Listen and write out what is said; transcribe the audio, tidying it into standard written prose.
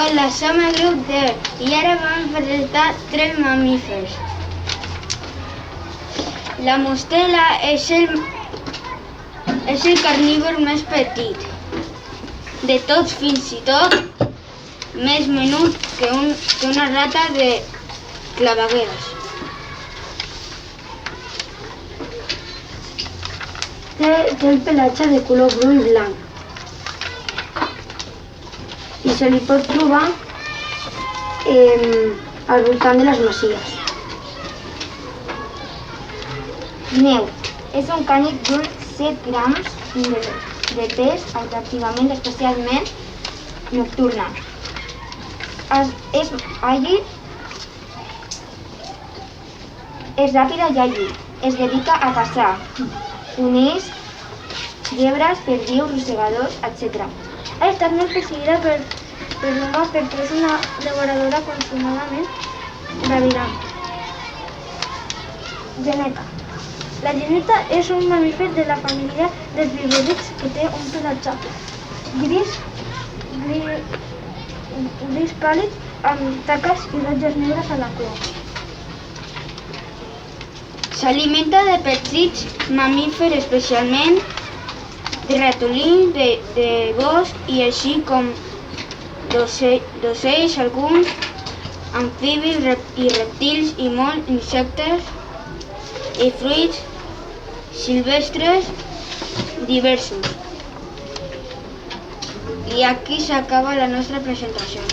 Hola, som el grup D i ara vam presentar 3 mamífers. La mostela és el carnívor més petit de tots, fins i tot més menut que una rata de clavegueres. Té el pelatge de color bru i blanc i se li pot trobar al voltant de les masies. Neu és un cànid d'uns 7 grams de pes amb captivament especialment nocturna. És àgil, és ràpida i àgil. Es dedica a caçar conills, llebres, perdius, rosegadors, etc. Ha estat molt perseguida per l'home perquè és una devoradora consumadament delirant. Geneta. La geneta és un mamífer de la família dels viverrids que té un pelatge gris pàl·lid amb taques i ratlles negres a la cua. S'alimenta de petits mamífers, especialment de ratolins de bosc i així com d'ocells, alguns amfibis i rèptils i molts insectes i fruits silvestres diversos. I aquí s'acaba la nostra presentació.